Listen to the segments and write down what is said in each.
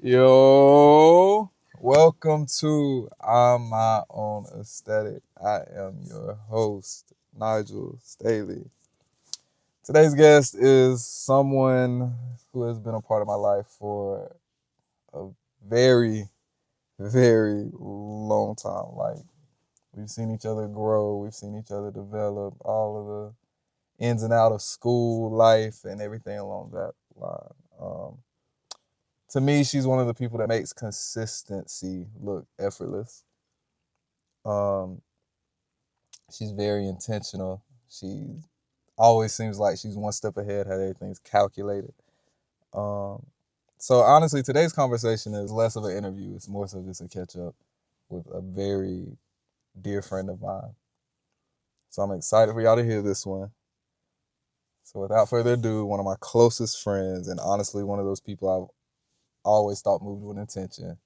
Yo, welcome to I'm My Own Aesthetic. I am your host, Nigel Staley. Today's guest is someone who has been a part of my life for a very, very long time. Like, we've seen each other grow, we've seen each other develop, all of the ins and out of school life and everything along that line. To me, she's one of the people that makes consistency look effortless. Um, she's very intentional. She always seems like she's one step ahead, how everything's calculated. Um, so honestly, today's conversation is less of an interview. It's more so just a catch up with a very dear friend of mine. So I'm excited for y'all to hear this one. So without further ado, one of my closest friends, and honestly, one of those people I've always thought moved with intention,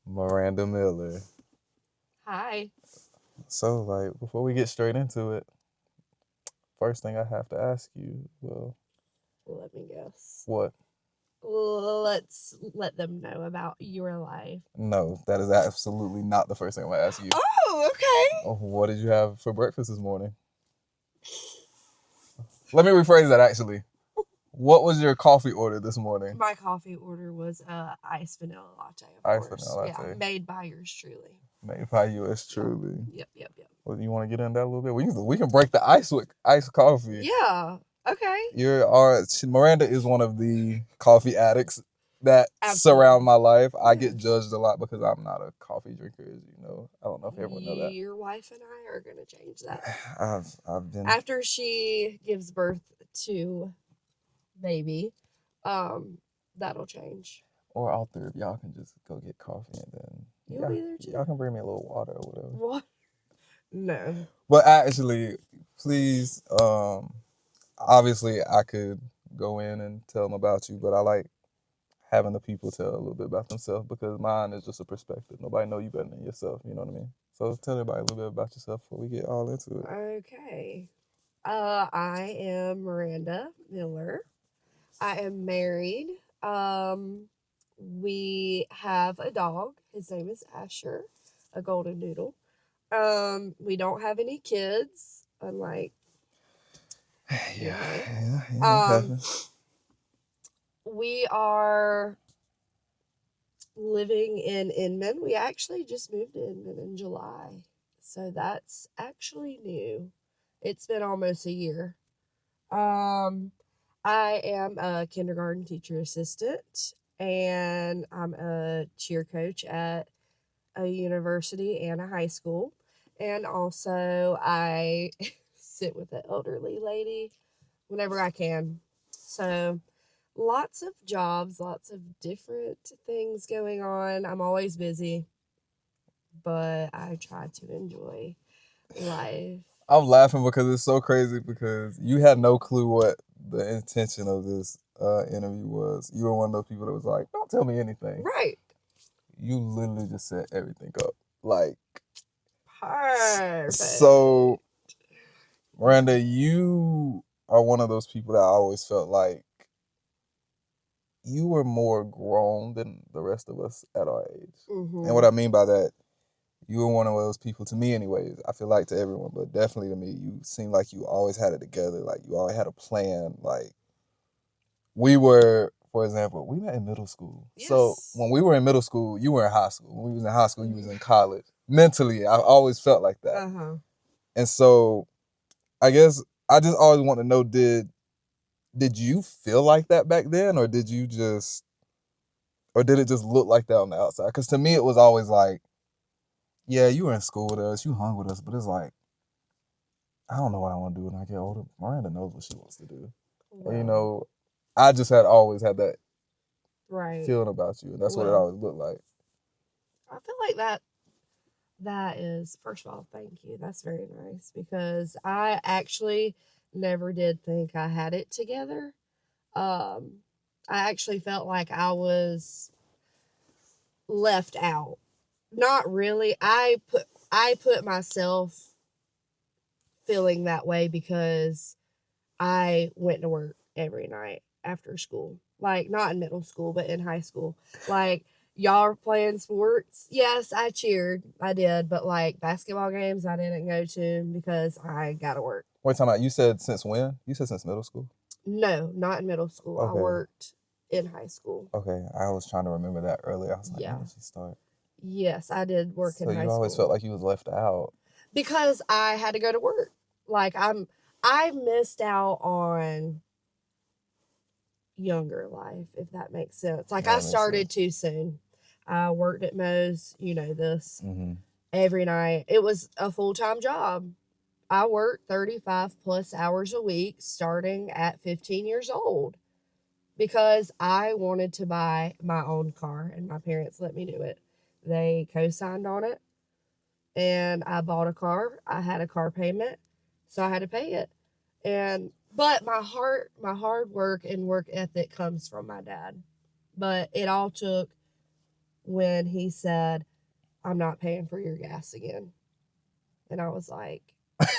Maranda Miller. Hi. So, like, before we get straight into it, first thing I have to ask you, well, Let me guess. what? Let's let them know about your life. No, that is absolutely not the first thing I'm gonna ask you. Oh, okay. What did you have for breakfast this morning? Let me rephrase that actually. What was your coffee order this morning? My coffee order was iced vanilla latte, of Iced course. vanilla Yeah, latte. made by yours truly. Made by yours truly. Yep. Well, you want to get into that a little bit? We can break the ice with iced coffee. Yeah. Okay. Miranda is one of the coffee addicts that Absolutely. surround my life. I get Yes. judged a lot because I'm not a coffee drinker, as you know. I don't know if everyone know that. Your wife and I are gonna change that. I've been After she gives birth to baby, that'll change. or all three of y'all can just go get coffee and then You'll be there too. y'all can bring me a little water or whatever. What? No. But actually, please, obviously I could go in and tell them about you, but I like having the people tell a little bit about themselves because mine is just a perspective. Nobody know you better than yourself, you know what I mean? So tell everybody a little bit about yourself before we get all into it. Okay. I am Maranda Miller. I am married. We have a dog. His name is Asher, a golden doodle. We don't have any kids, unlike Yeah. we are living in Inman. We actually just moved to Inman in July. So that's actually new. It's been almost a year. Um, I am a kindergarten teacher assistant and I'm a cheer coach at a university and a high school. And also, I sit with an elderly lady whenever I can. So, lots of jobs, lots of different things going on. I'm always busy, but I try to enjoy life. I'm laughing because it's so crazy because you had no clue what the intention of this interview was. You were one of those people that was like, don't tell me anything. Right. You literally just set everything up. Like, Perfect. so, Miranda, you are one of those people that I always felt like you were more grown than the rest of us at our age. Mm-hmm. And what I mean by that, you were one of those people, to me anyways, I feel like to everyone, but definitely to me, you seemed like you always had it together. Like, you always had a plan. Like, we were, for example, we met in middle school. Yes. So when we were in middle school, you were in high school. When we was in high school, you was in college. Mentally, I always felt like that. Uh-huh. And so I guess I just always want to know, did you feel like that back then, or did it just look like that on the outside? Because to me, it was always like, yeah, you were in school with us, you hung with us, but it's like, I don't know what I want to do when I get older. Miranda knows what she wants to do. Well, And, I just had always had that right feeling about you, and that's what it always looked like. I feel like that is, first of all, thank you. That's very nice because I actually never did think I had it together. I actually felt like I was left out. Not really. I put myself feeling that way because I went to work every night after school. Like, not in middle school, but in high school. Like, y'all are playing sports. Yes, I cheered. I did. But, like, basketball games, I didn't go to because I got to work. Wait, time out. You said since when? You said since middle school? No, not in middle school. I Okay. worked in high school. Okay, I was trying to remember that earlier. I was like, Yeah. when did she start? Yes, I did work in So high you school. always felt like you was left out. Because I had to go to work. Like, I missed out on younger life, if that makes sense. Like, That I makes started sense. too soon. I worked at Moe's, you know this, Mm-hmm. every night. It was a full-time job. I worked 35 plus hours a week starting at 15 years old because I wanted to buy my own car and my parents let me do it. They co-signed on it and I bought a car. I had a car payment, so I had to pay it. And but my hard work and work ethic comes from my dad. But it all took when he said, "I'm not paying for your gas again." And I was like,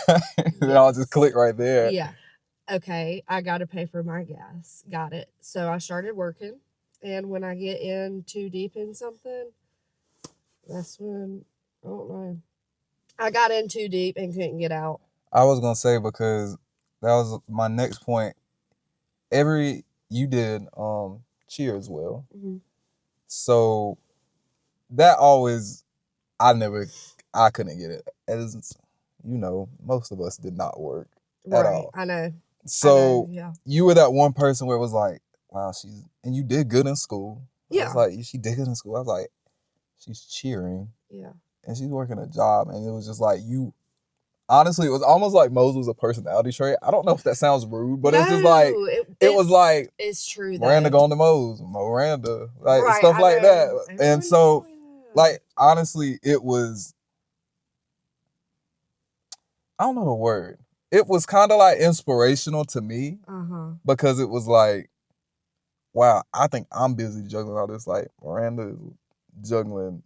It all just clicked right there. yeah, okay, I got to pay for my gas. Got it. So I started working. And when I get in too deep in something, that's when, I don't know. I got in too deep and couldn't get out. I was gonna say, because that was my next point. You did cheer as well. Mm-hmm. So that always, I couldn't get it. As you know, most of us did not work at all. I know. So yeah. you were that one person where it was like, wow, and you did good in school. I Yeah. was like, she did good in school. I was like, she's cheering. Yeah. And she's working a job. And it was just like, honestly, it was almost like Mose was a personality trait. I don't know if that sounds rude, but it's just like, it was like, it's true, Miranda though. going to Mose, Miranda, like Right, stuff I like know. that. And Everyone's so, doing that. like, honestly, it was, I don't know the word. It was kind of like inspirational to me because it was like, wow, I think I'm busy juggling all this. Like, Miranda is juggling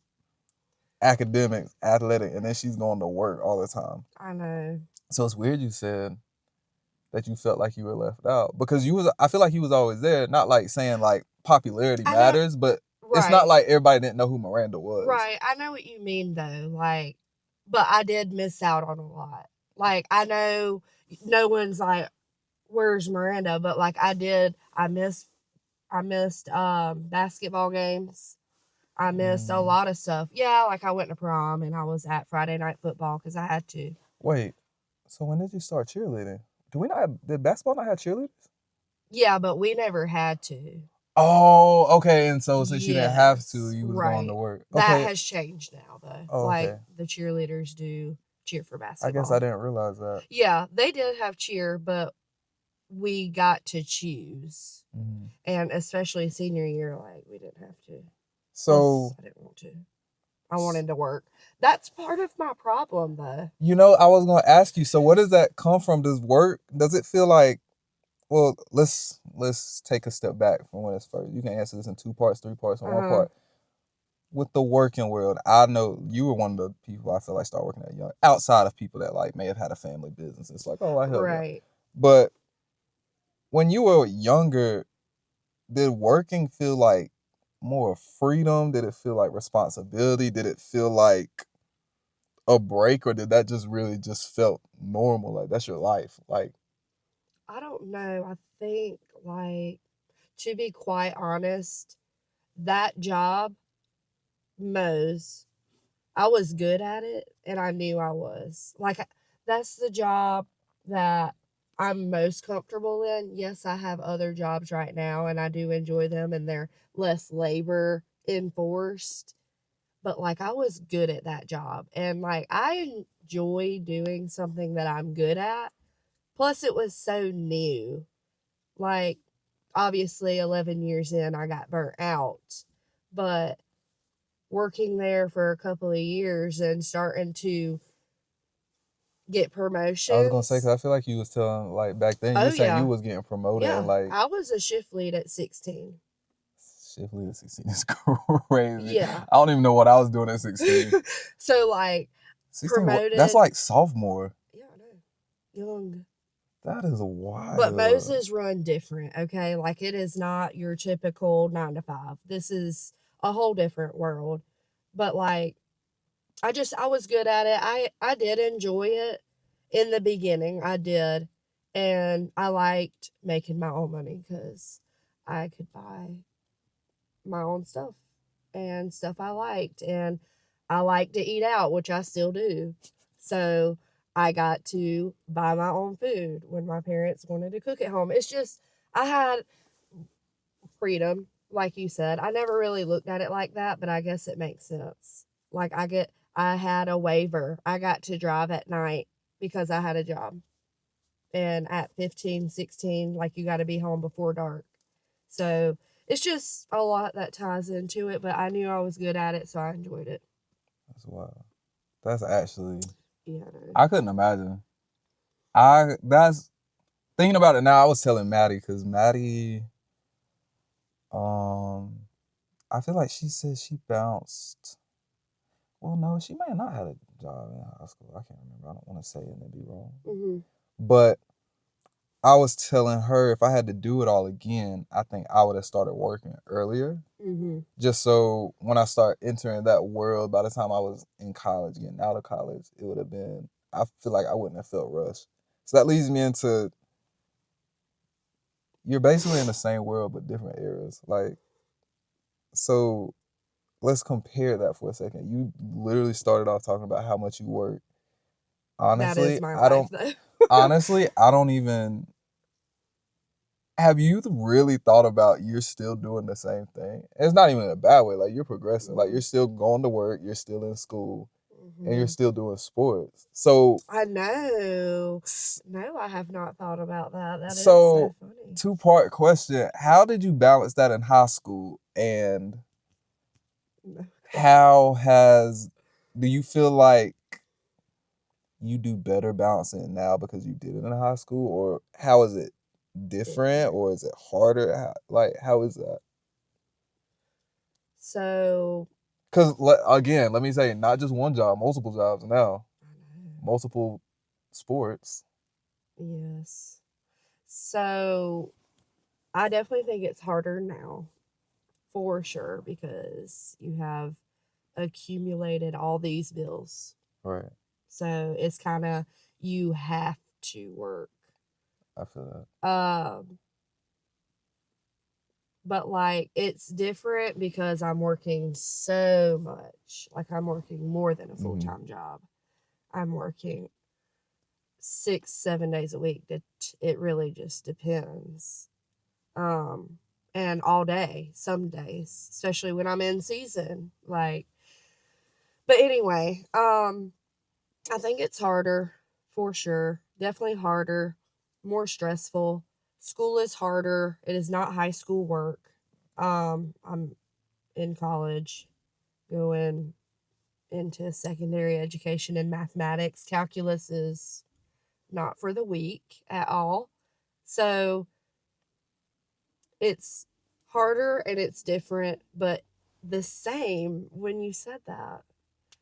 academics, athletic, and then she's going to work all the time. I know. So it's weird you said that you felt like you were left out, because I feel like you was always there. Not like saying like popularity matters, but it's not like everybody didn't know who Miranda was. Right. I know what you mean, though. Like, but I did miss out on a lot. Like, I know no one's like, where's Miranda? But like, I missed basketball games. I missed a lot of stuff. Yeah, like I went to prom and I was at Friday night football because I had to. Wait, so when did you start cheerleading? Did basketball not have cheerleaders? Yeah, but we never had to. Oh, okay. And so since you didn't have to, you was going to work. That Okay. has changed now, though. Oh, like, okay. the cheerleaders do cheer for basketball. I guess I didn't realize that. Yeah, they did have cheer, but we got to choose. Mm-hmm. And especially senior year, like, we didn't have to. So plus, I didn't want to. I wanted to work. That's part of my problem, though. You know, I was going to ask you, so where does that come from? Does it feel like, well, let's take a step back from when it's first. You can answer this in 2 parts, 3 parts, and 1 part. With the working world, I know you were one of the people I feel like start working at young, outside of people that like may have had a family business. It's like, oh, I help you. But when you were younger, did working feel like more freedom? Did it feel like responsibility? Did it feel like a break, or did that just really just felt normal? Like that's your life? Like, I don't know. I think, like, to be quite honest, that job, Moe's, I was good at it and I knew I was. Like, that's the job that I'm most comfortable in. Yes, I have other jobs right now and I do enjoy them and they're less labor enforced. But like, I was good at that job and like, I enjoy doing something that I'm good at. Plus, it was so new. Like, obviously, 11 years in, I got burnt out. But working there for a couple of years and starting to get promotions. I was gonna say, because I feel like you was telling, like, back then you were saying you was getting promoted and like I was a shift lead at 16. Shift lead at 16 is crazy. Yeah. I don't even know what I was doing at 16. So like 16, that's like sophomore. Yeah, I know. Young. That is wild. But Moses run different, okay? Like it is not your typical 9 to 5. This is a whole different world. But like I was good at it. I did enjoy it in the beginning. I did. And I liked making my own money cuz I could buy my own stuff and stuff I liked, and I like to eat out, which I still do. So I got to buy my own food when my parents wanted to cook at home. It's just I had freedom, like you said. I never really looked at it like that, but I guess it makes sense. Like I had a waiver. I got to drive at night because I had a job. And at 15, 16, like you got to be home before dark. So it's just a lot that ties into it, but I knew I was good at it, so I enjoyed it. That's wild. That's actually, Yeah, I couldn't imagine. That's thinking about it now. I was telling Maddie because Maddie, um, I feel like she said she bounced. Well, no, she may have not had a job in high school. I can't remember. I don't want to say it and be wrong. Mm-hmm. But I was telling her if I had to do it all again, I think I would have started working earlier. Mm-hmm. Just so when I start entering that world, by the time I was in college, getting out of college, it would have been, I feel like I wouldn't have felt rushed. So that leads me into, you're basically in the same world, but different eras. Like, so let's compare that for a second. You literally started off talking about how much you work. That is Honestly, my I life, don't, though. honestly, I don't even, have you really thought about you're still doing the same thing? It's not even in a bad way. Like you're progressing. Like you're still going to work. You're still in school, and you're still doing sports. So I know. No, I have not thought about that. That is so so funny. 2-part question: how did you balance that in high school, and how has do you feel like you do better balancing it now because you did it in high school, or how is it different, or is it harder? How is that? So, Because again, let me say, not just one job, multiple jobs now, multiple sports. yes. So, I definitely think it's harder now, for sure, because you have accumulated all these bills. Right. So it's kind of you have to work. I feel Um, but like it's different because I'm working so much. Like I'm working more than a that. full time job. I'm working 6, 7 days a week. It really just depends. Um, and all day, some days, especially when I'm in season. Like, but anyway, I think it's harder for sure. Definitely harder, more stressful. School is harder. It is not high school work. I'm in college going into secondary education in mathematics. Calculus is not for the weak at all. So it's harder and it's different, but the same when you said that.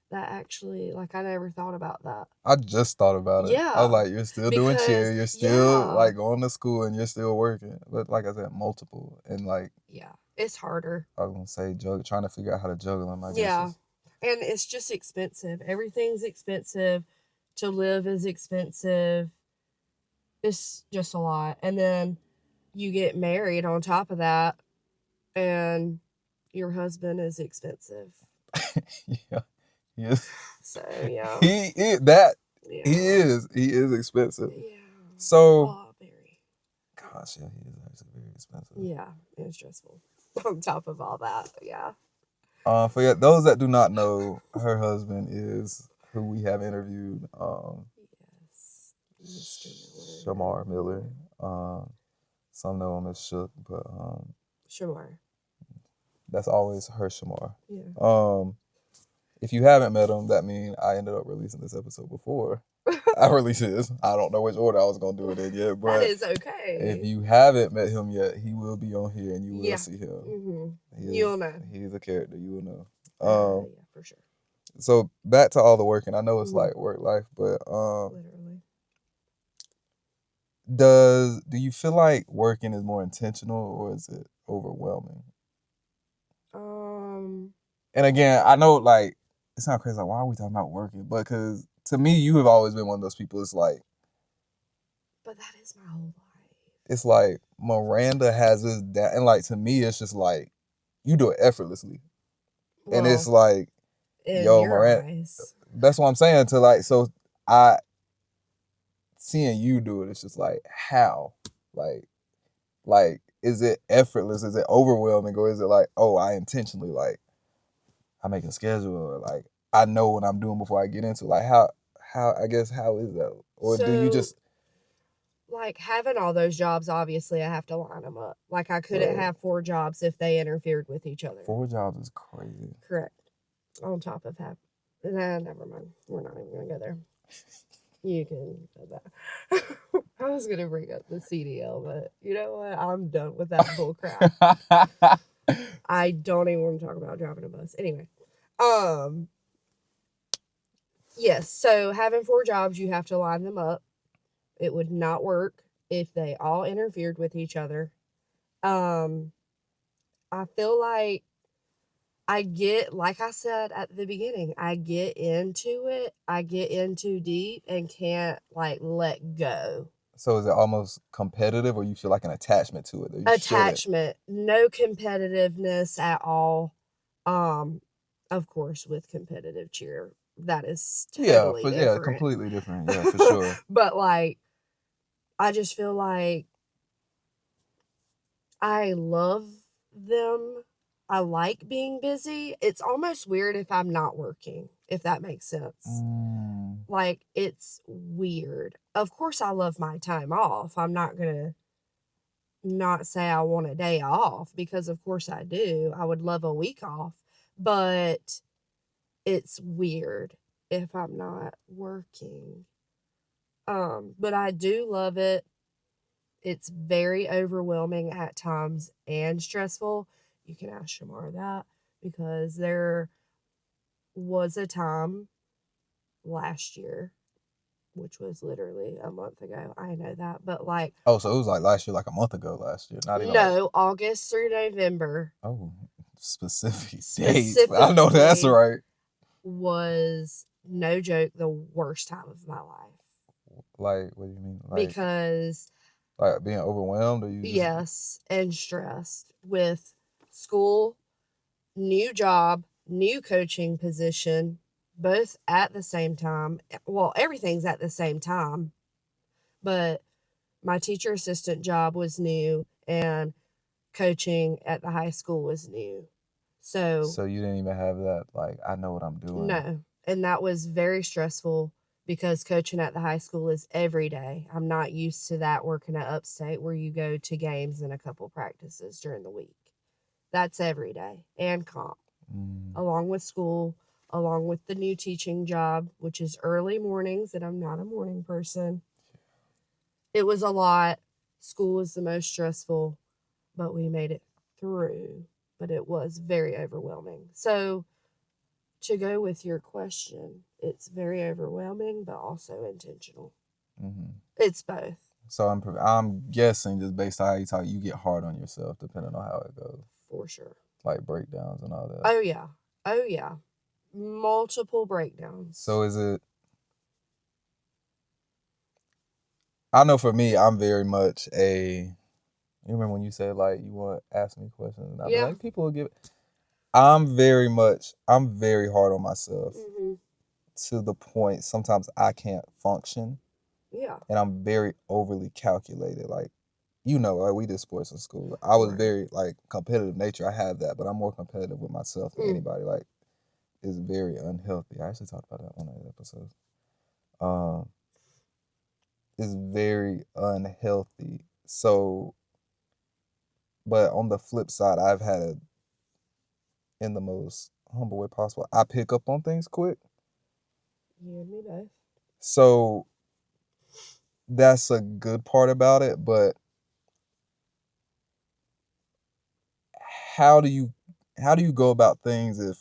That actually, like, I never thought about that. I just thought about it. I Yeah. was like, you're still doing cheer, you're still like going to school, and you're still working. But like I said, multiple, and like yeah, it's harder. I was gonna say, trying to figure out how to juggle them. I guess. Yeah, and it's just expensive. Everything's expensive. To live is expensive. It's just a lot. And then you get married on top of that, and your husband is expensive. Yeah, he is. So yeah, He is that. yeah, He is expensive. yeah. So, Oh, very. gosh, yeah, he is actually very expensive. Yeah, and stressful. On top of all that, yeah. For those that do not know, her husband is who we have interviewed, Yes, Mr. Shamar Miller. Some know him as Shook, but Shamar. that's always her Shamar. Yeah. If you haven't met him, that means I ended up releasing this episode before I released this. I don't know which order I was gonna do it in yet, but that is okay. if you haven't met him yet, he will be on here and you will see him. Mm-hmm. You'll know. He's a character. You will know. Yeah, for sure. So back to all the working. I know it's like work life, but Literally. Do you feel like working is more intentional or is it overwhelming? Um, And again, I know like it's not crazy. Like, why are we talking about working? But because to me, you have always been one of those people. but that is my whole life. It's like Miranda has this down, and like to me, it's just like you do it effortlessly, and it's Well, like, in yo, your Miranda. eyes. That's what I'm saying. To like, so I seeing you do it, it's just like how, like, is it effortless? Is it overwhelming, or is it like, oh, I intentionally like I make a schedule, or like I know what I'm doing before I get into it? Like how I guess how is that, or do you So, just like, having all those jobs, obviously, I have to line them up. Like, I couldn't right? have 4 jobs if they interfered with each other. 4 jobs is crazy. Correct. On top of having. Nah, never mind. We're not even going to go there. You can go back. I was going to bring up the CDL, but you know what? I'm done with that bullcrap. I don't even want to talk about driving a bus. Anyway, um, yes. So having 4 jobs, you have to line them up. It would not work if they all interfered with each other. Um, I feel like I get, like I said at the beginning, I get into it. I get in too deep and can't like let go. So is it almost competitive, or you feel like an attachment to it, or you shouldn't? Attachment, no competitiveness at all. Um, of course, with competitive cheer, that is Yeah, totally yeah, different. completely different. Yeah, for sure. But like, I just feel like I love them. I like being busy. It's almost weird if I'm not working, if that makes sense. Mm, Like, it's weird. Of course, I love my time off. I'm not going to not say I want a day off because, of course, I do. I would love a week off, but it's weird if I'm not working. But I do love it. It's very overwhelming at times and stressful. You can ask Shamar that because there was a time last year, which was literally a month ago. I know that, but like, oh, so it was like last year, like a month ago last year, not even like, no, August through November oh, specific dates. I know that's specifically right. was no joke the worst time of my life Like, what do you mean? because Like being overwhelmed, or you just yes, and stressed with school, new job, new coaching position, both at the same time. Well, everything's at the same time, but my teacher assistant job was new and coaching at the high school was new. So, so you didn't even have that. Like, I know what I'm doing. no. And that was very stressful because coaching at the high school is every day. I'm not used to that working at upstate where you go to games and a couple practices during the week. That's every day and comp, Mm, along with school, along with the new teaching job, which is early mornings, and I'm not a morning person. It was a lot. School was the most stressful, but we made it through. But it was very overwhelming. So, to go with your question, it's very overwhelming, but also intentional. hmm It's both, So I'm guessing just based on how you talk, you get hard on yourself depending on how it goes, for sure. like breakdowns and all that. Oh, yeah. Oh, yeah. Multiple breakdowns. So is it? I know for me, I'm very much a. You remember when you said like you want to ask me questions, and I'd be Yeah. like, people will give. I'm very hard on myself Hmm. to the point sometimes I can't function, Yeah. and I'm very overly calculated. Like, like we did sports in school. I was Right. very like competitive nature. I have that, but I'm more competitive with myself than Mm. anybody. Like, it's very unhealthy. I actually talked about that on that episode. Um, it's very unhealthy. So, but on the flip side, I've had a in the most humble way possible. I pick up on things quick. You and me both. So that's a good part about it, but how do you how do you go about things if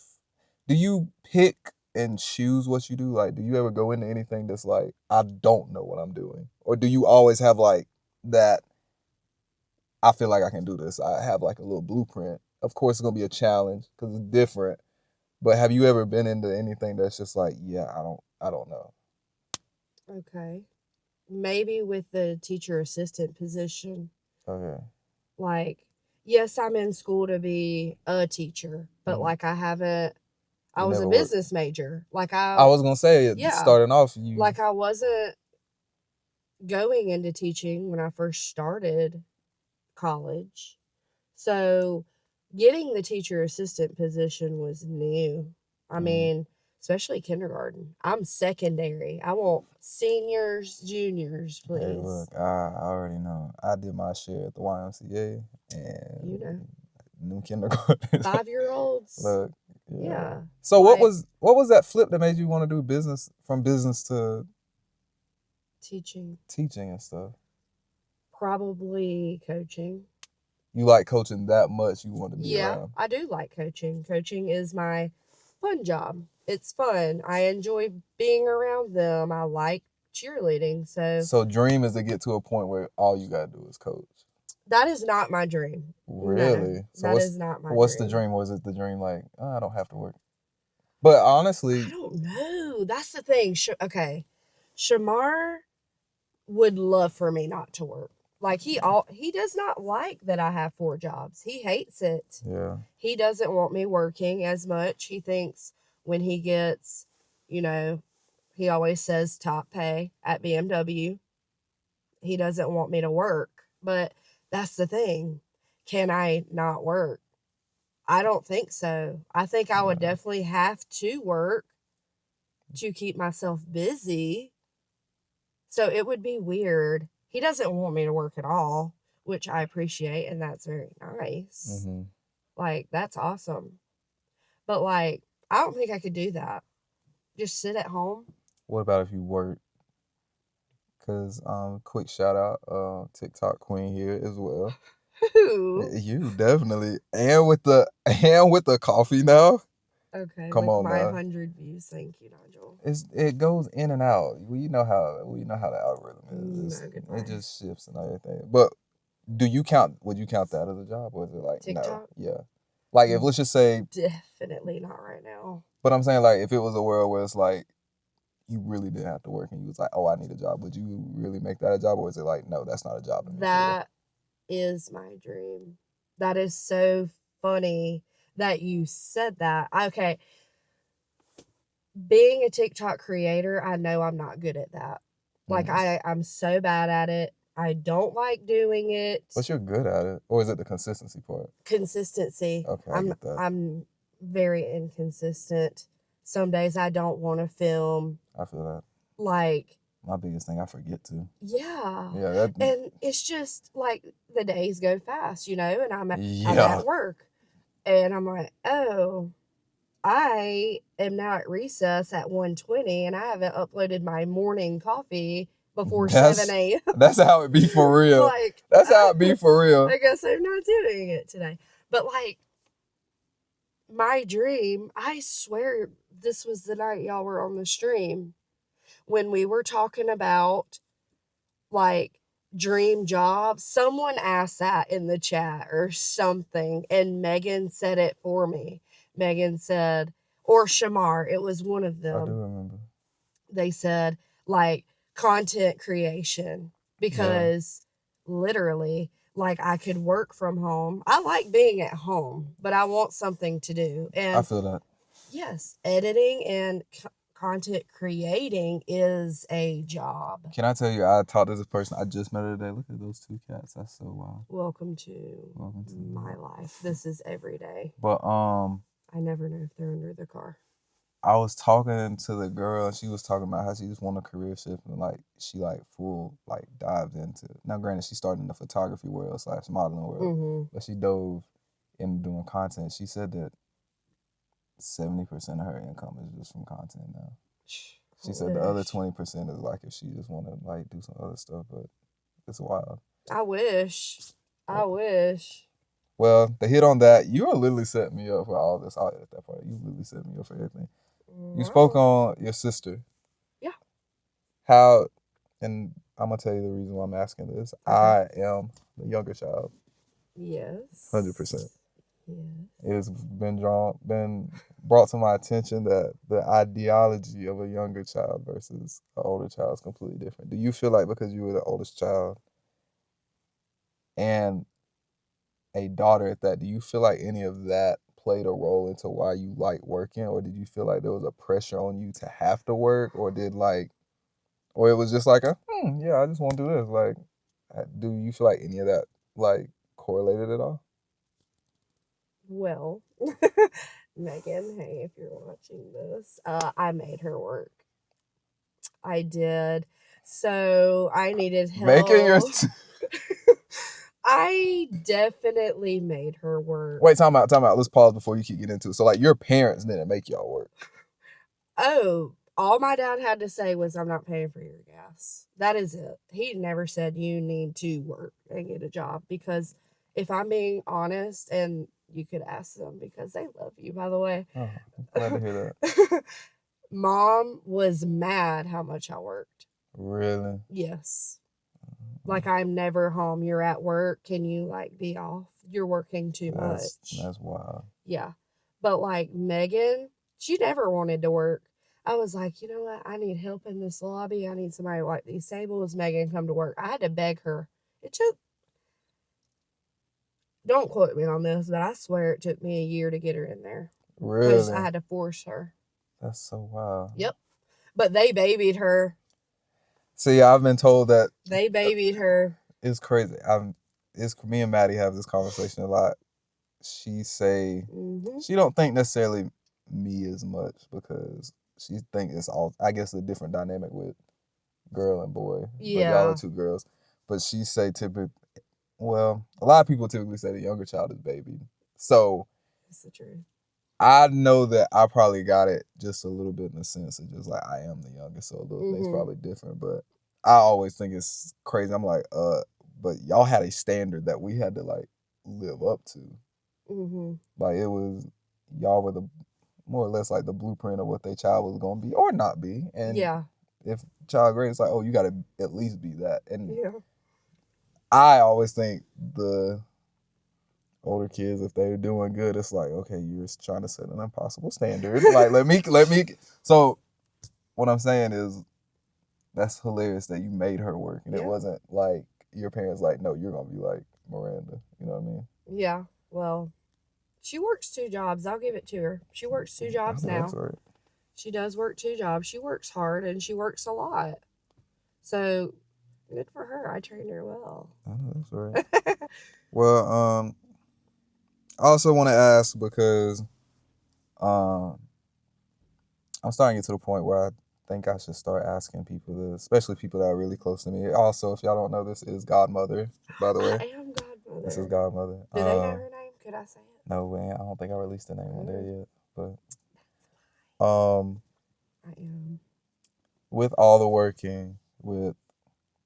do you pick and choose what you do? Like, do you ever go into anything that's like, I don't know what I'm doing? Or do you always have like that I feel like I can do this. I have like a little blueprint. Of course, it's gonna be a challenge because it's different. But have you ever been into anything that's just like, yeah, I don't know. Okay. Maybe with the teacher assistant position. Okay. Like, yes, I'm in school to be a teacher, but like I haven't. I You was a never worked. business major. Like I was gonna say, yeah, starting off, you like I wasn't going into teaching when I first started college. So getting the teacher assistant position was new. I mean, especially kindergarten. I'm secondary. I want seniors, juniors, Hey, please. look, I already know. I did my share at the YMCA and You know, new kindergarten. 5-year-olds. Look, Yeah. So like what was that flip that made you want to do business from business to teaching? teaching and stuff? Probably coaching. You like coaching that much, you want to be Yeah, around. I do like coaching. Coaching is my fun job. It's fun. I enjoy being around them. I like cheerleading. So dream is to get to a point where all you gotta do is coach. That is not my dream. Really? No, So that is not my what's dream. the dream? Or is it the dream like, oh, I don't have to work? But honestly, I don't know. That's the thing. Okay, Shamar would love for me not to work. Like he does not like that I have 4 jobs. He hates it. yeah. He doesn't want me working as much. He thinks when he gets, you know, he always says top pay at BMW. He doesn't want me to work. But that's the thing. Can I not work? I don't think so. I think I would definitely have to work to keep myself busy. So it would be weird. He doesn't want me to work at all, which I appreciate, and that's very nice. Mm-hmm. Like, that's awesome. But, like, I don't think I could do that. Just sit at home. What about if you work? Cause quick shout out, TikTok queen here as well. Who? You definitely, and with the coffee now. Okay, Come with on now. 500 views. Thank you, Nigel. It goes in and out. We know how the algorithm is. No, goodbye. It just shifts and everything. But would you count that as a job, or is it like TikTok? no? Yeah. Like if let's just say, Definitely not right now. but I'm saying like if it was a world where it's like you really didn't have to work and you was like, oh, I need a job, would you really make that a job, or is it like no, that's not a job? That is my dream. That is so funny that you said that. Okay. Being a TikTok creator, I know I'm not good at that. Like I'm so bad at it. I don't like doing it. But you're good at it, or is it the consistency part? Consistency. Okay, I get that. I'm very inconsistent. Some days I don't want to film. I feel that. Like my biggest thing, I forget to. Yeah. Yeah. And it's just like the days go fast, and I'm at work and I'm like, oh, I am now at recess at 1:20 and I haven't uploaded my morning coffee before 7 a.m. That's how it be for real. Like, that's how it be for real. I guess I'm not doing it today. But like my dream, I swear this was the night y'all were on the stream when we were talking about like dream job. Someone asked that in the chat or something, and Megan said it for me. Megan said, or Shamar, it was one of them. I do remember. They said like content creation because literally like I could work from home. I like being at home, but I want something to do. And I feel that. Yes, editing and content creating is a job. Can I tell you, I talked to this person. I just met her today. Look at those 2 cats. That's so wild. Welcome to my life. This is every day. But I never know if they're under the car. I was talking to the girl, and she was talking about how she just wanted a career shift, and like she like full like dived into. Now, granted, she started in the photography world / modeling world, but she dove into doing content. She said that 70% of her income is just from content now. She said the other 20% is like if she just want to like do some other stuff, but it's wild. I wish. Well, to hit on that, you are literally setting me up for all this. I'll edit that part. You literally set me up for everything. You spoke on your sister. Yeah. How, and I'm gonna tell you the reason why I'm asking this. Okay. I am the younger child, Yes. 100%. Yes. It's been brought to my attention that the ideology of a younger child versus an older child is completely different. Do you feel like because you were the oldest child and a daughter at that, do you feel like any of that played a role into why you like working, or did you feel like there was a pressure on you to have to work, or or it was just like yeah, I just want to do this. Like, do you feel like any of that like correlated at all? Well, Megan, hey, if you're watching this, I made her work. I did. So I needed Making your help. I definitely made her work. wait, time out. Let's pause before you keep getting into it. So, like, your parents didn't make y'all work. Oh, all my dad had to say was, I'm not paying for your gas. That is it. He never said you need to work and get a job because if I'm being honest, and you could ask them because they love you, by the way. Oh, I'm glad to hear that. Mom was mad how much I worked. Really? Yes. Like, I'm never home. You're at work. Can you, like, be off? You're working too much. That's wild. Yeah. But, like, Megan, she never wanted to work. I was like, you know what? I need help in this lobby. I need somebody to wipe these tables. Megan, come to work. I had to beg her. It took, don't quote me on this, but I swear it took me a year to get her in there. Because I Really? had to force her. That's so wild. Yep. But they babied her. See, I've been told that They babied her. it's crazy. It's me and Maddie have this conversation a lot. She say Mm-hmm. she don't think necessarily me as much because she think it's all, I guess, a different dynamic with girl and boy. But y'all are Yeah. two girls. But she say typically, well, a lot of people typically say the younger child is baby. So That's the truth. I know that I probably got it just a little bit in the sense of just like I am the youngest, so a little things probably different. But I always think it's crazy. I'm like, but y'all had a standard that we had to like live up to. Mm-hmm. Like it was, y'all were the more or less like the blueprint of what their child was gonna be or not be. And Yeah. if child grade, it's like, oh, you gotta at least be that. And Yeah. I always think the older kids, if they're doing good, it's like, okay, you're trying to set an impossible standard. Like let me so what I'm saying is that's hilarious that you made her work and it Yeah. wasn't like your parents like, no, you're gonna be like Miranda. You know what I mean? Yeah. Well, she works 2 jobs. I'll give it to her. She works 2 jobs I know that's now. right. She does work 2 jobs. She works hard and she works a lot. So good for her. I trained her well. I know that's right. Well, I also want to ask because um, I'm starting to get to the point where I think I should start asking people this, especially people that are really close to me. Also, if y'all don't know, this is Godmother, by the way. I am godmother. This is Godmother. Do they know her name? Could I say it? No way. I don't think I released the name on there Oh, yet. But I am. with all the working, with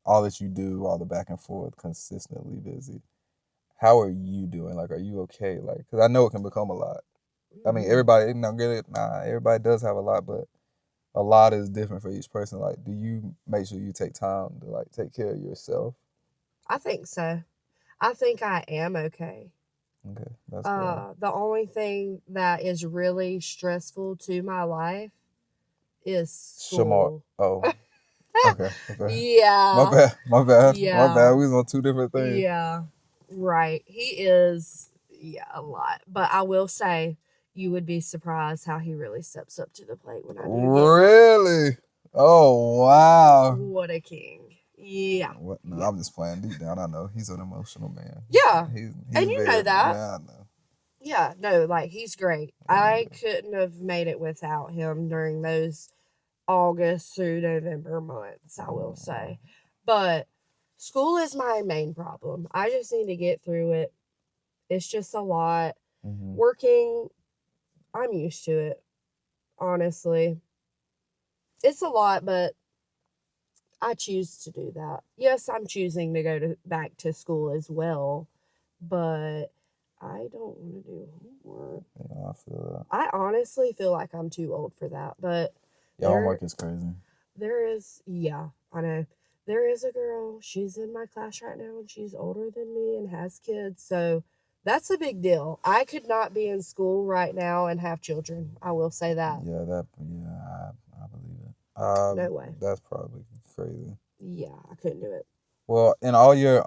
all that you do, all the back and forth, consistently busy. How are you doing? Like, are you okay? Like, because I know it can become a lot. I mean, Mm-hmm. everybody, get it. Nah, everybody does have a lot, but a lot is different for each person. Like, do you make sure you take time to like take care of yourself? I think so. I think I am okay. Okay, that's good. The only thing that is really stressful to my life is Shamar. school. Oh, okay, okay. My Yeah. bad. My bad. My bad. Yeah. We was on two different things. Yeah. Right. He is, yeah, a lot. But I will say, you would be surprised how he really steps up to the plate when I do get like, Really? Oh wow. what a king. Yeah. What? No, Yeah. I'm just playing. Deep down, I know he's an emotional man. Yeah. He's And you know very. that. Yeah, I know. Yeah. No, like, he's great. I couldn't have made it without him during those August through November months, I will say. But school is my main problem. I just need to get through it. It's just a lot. Working, I'm used to it, honestly. It's a lot, but I choose to do that. Yes, I'm choosing to go back to school as well, but I don't want to do homework. Yeah, I feel that. I honestly feel like I'm too old for that, but Yeah, homework is crazy. there is, yeah, I know. There is a girl, she's in my class right now, and she's older than me and has kids, so that's a big deal. I could not be in school right now and have children. I will say that. I believe it. No way. That's probably crazy. Yeah, I couldn't do it. Well, in all your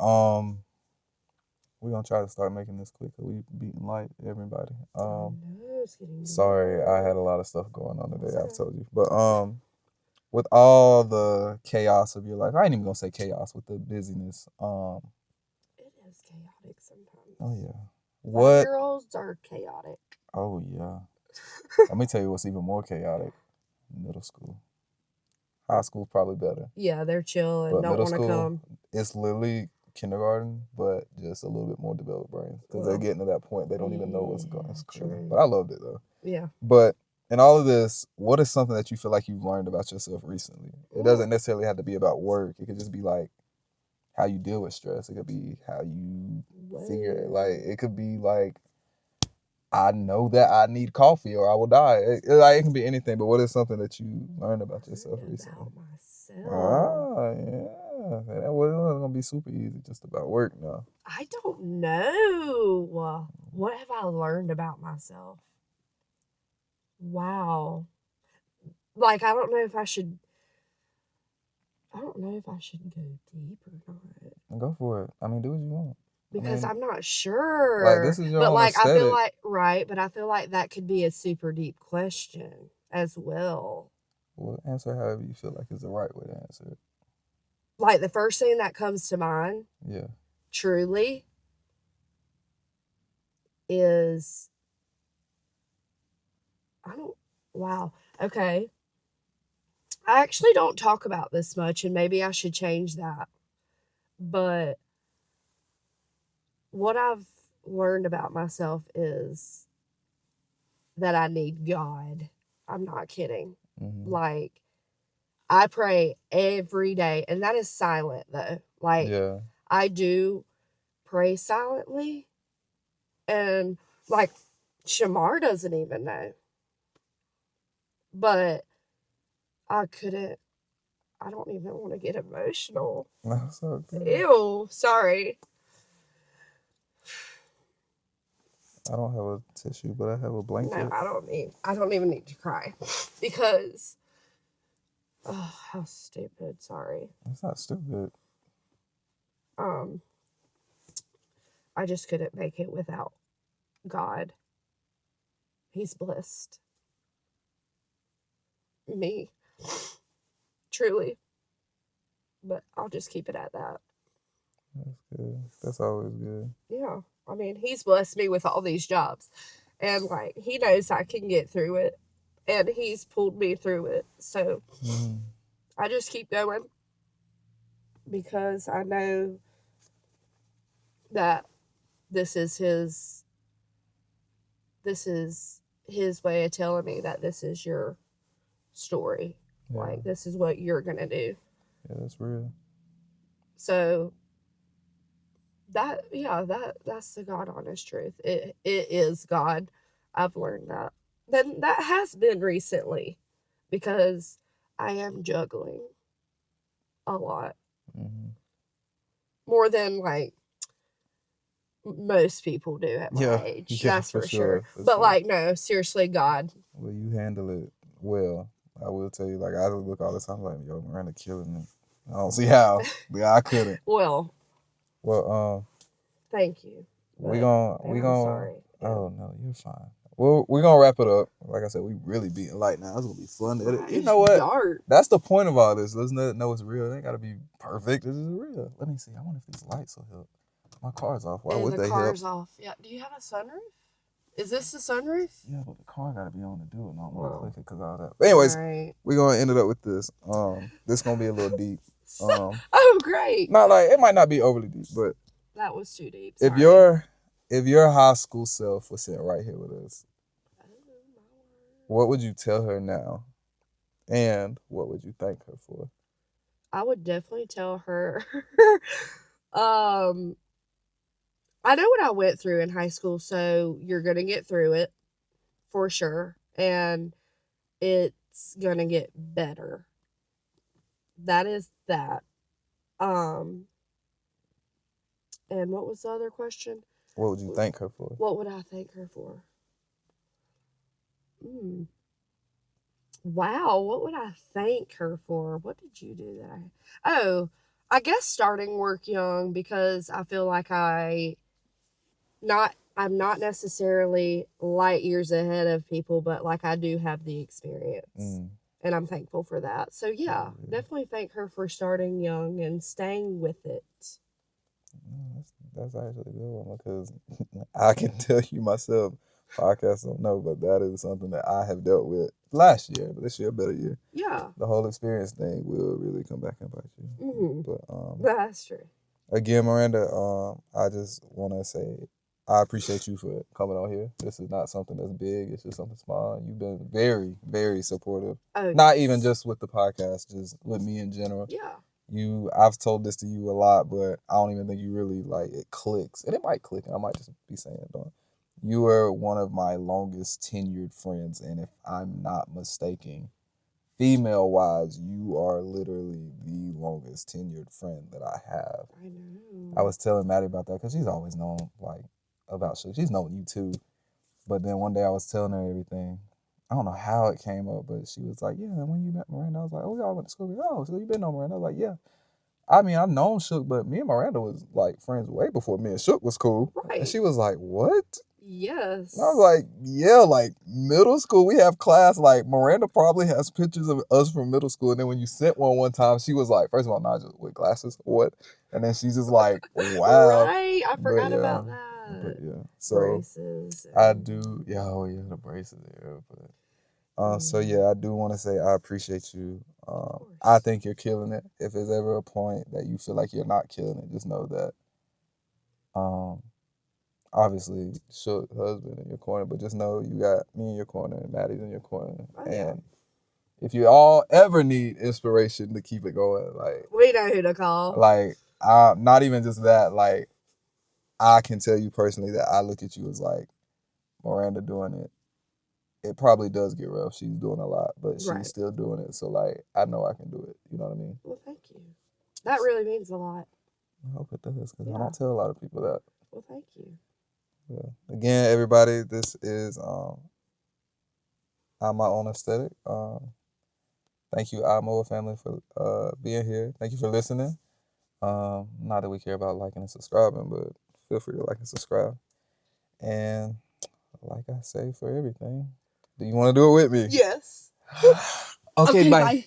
we're gonna try to start making this quick. We beating light everybody. I know it's getting Sorry, I dark. had a lot of stuff going on today. It's I've okay. told you, but with all the chaos of your life, I ain't even gonna say chaos with the busyness. It is chaotic sometimes. Oh yeah. What? 5-year-olds are chaotic. Oh yeah. Let me tell you what's even more chaotic. Middle school. High school's probably better. Yeah, they're chill and But don't middle want to school, come. it's literally kindergarten, but just a little bit more developed brains because they're Well, getting to that point they don't even know what's going. It's crazy, true. but I loved it though. Yeah. But in all of this, what is something that you feel like you've learned about yourself recently? It doesn't necessarily have to be about work. It could just be like how you deal with stress. It could be how you figure it. Like it could be like I know that I need coffee or I will die. It can be anything. But what is something that you learned about yourself recently? About myself. Yeah. That wasn't gonna be super easy. Just about work now. I don't know. What have I learned about myself? Wow. Like, I don't know if I should. I don't know if I should go deep or not. Go for it. I mean, do what you want. Because I mean, I'm not sure. like this is your but own like I feel aesthetic. like right, but I feel like that could be a super deep question as well. Well, answer however you feel like is the right way to answer it. Like the first thing that comes to mind, Yeah. truly, is I don't. Wow. Okay. I actually don't talk about this much, and maybe I should change that. But what I've learned about myself is that I need God. I'm not kidding. Mm-hmm. Like, I pray every day, and that is silent though. Like, Yeah. I do pray silently, and like, Shamar doesn't even know. But I couldn't, I don't even want to get emotional. That's okay. Ew, sorry. I don't have a tissue, but I have a blanket. No, I don't even need to cry because, oh, how stupid. Sorry. It's not stupid. Um, I just couldn't make it without God. He's blessed me, truly. But I'll just keep it at that. That's good. That's always good. Yeah. I mean, he's blessed me with all these jobs. And like, he knows I can get through it. And he's pulled me through it. So I just keep going because I know that this is his this is his way of telling me that this is your story. Yeah. Like, this is what you're gonna do. Yeah, that's real. So that's the God honest truth. It is God. I've learned that. Then that has been recently because I am juggling a lot. Mm-hmm. More than like most people do at my age. That's for sure. But like, no, seriously, God. Well, you handle it well. I will tell you, like I look all the time like, yo, Miranda killing it. I don't see how. Yeah, I couldn't. Well, thank you. We gonna sorry. Oh no, you're fine. Well, we're gonna wrap it up. Like I said, we really beating light now. It's gonna be fun. You know what? Dark. That's the point of all this. Let's know it's real. It ain't gotta be perfect. This is real. Let me see. I wonder if these lights will help. My car's off. Why would the they car's help? off. Yeah. Do you have a sunroof? Is this the sunroof? Yeah, but the car gotta be on to do it. I don't want to click it because all that. But anyways, we're gonna end it up with this. This gonna be a little deep. Oh, great. Not like it might not be overly deep, but that was too deep. Sorry. If your high school self was sitting right here with us, what would you tell her now? And what would you thank her for? I would definitely tell her. um, I know what I went through in high school, so you're gonna get through it for sure, and it's gonna get better. That is that. Um, and what was the other question? What would you thank her for? What would I thank her for? Mm. Wow, what would I thank her for? What did you do that Oh, I guess starting work young, because I feel like I'm not necessarily light years ahead of people, but like I do have the experience. And I'm thankful for that. So yeah, definitely thank her for starting young and staying with it. That's actually a good one, because I can tell you myself, podcasts don't know, but that is something that I have dealt with last year, but this year a better year. Yeah. The whole experience thing will really come back and bite you. But that's true. Again, Miranda, I just want to say I appreciate you for coming on here. This is not something that's big. It's just something small. You've been very, very supportive. Not even just with the podcast, just with me in general. Yeah. I've told this to you a lot, but I don't even think you really like it clicks. And it might click, and I might just be saying it, don't. You are one of my longest tenured friends, and if I'm not mistaken, female wise, you are literally the longest tenured friend that I have. I know. I was telling Maddie about that because she's always known about shit. She's known you too. But then one day I was telling her everything. I don't know how it came up, but she was like, "Yeah, when you met Miranda," I was like, "Oh, we all went to school." "Oh, so you been on Miranda?" I was like, "Yeah." I mean, I've known Shook, but me and Miranda was like friends way before me and Shook was cool. Right. And she was like, "What?" Yes. And I was like, "Yeah, like middle school, we have class. Like Miranda probably has pictures of us from middle school." And then when you sent one time, she was like, first of all, Nigel with glasses, what? And then she's just like, "Wow." Right. I forgot about that. But yeah, so braces. I do. Yeah, oh yeah, the braces. Yeah, but so yeah, I do want to say I appreciate you. I think you're killing it. If there's ever a point that you feel like you're not killing it, just know that. Obviously, Shook husband in your corner, but just know you got me in your corner and Maddie's in your corner. Oh, yeah. And if you all ever need inspiration to keep it going, like we know who to call. Like, not even just that. Like, I can tell you personally that I look at you as like Miranda doing it. It probably does get rough. She's doing a lot, but she's still doing it. So like, I know I can do it. You know what I mean? Well, thank you. That really means a lot. I hope it does, because I don't tell a lot of people that. Well, thank you. Yeah. Again, everybody, this is I'm my own aesthetic. Thank you, Imo family, for being here. Thank you for listening. Not that we care about liking and subscribing, but feel free to like and subscribe. And like I say for everything, do you want to do it with me? Yes. Okay, bye.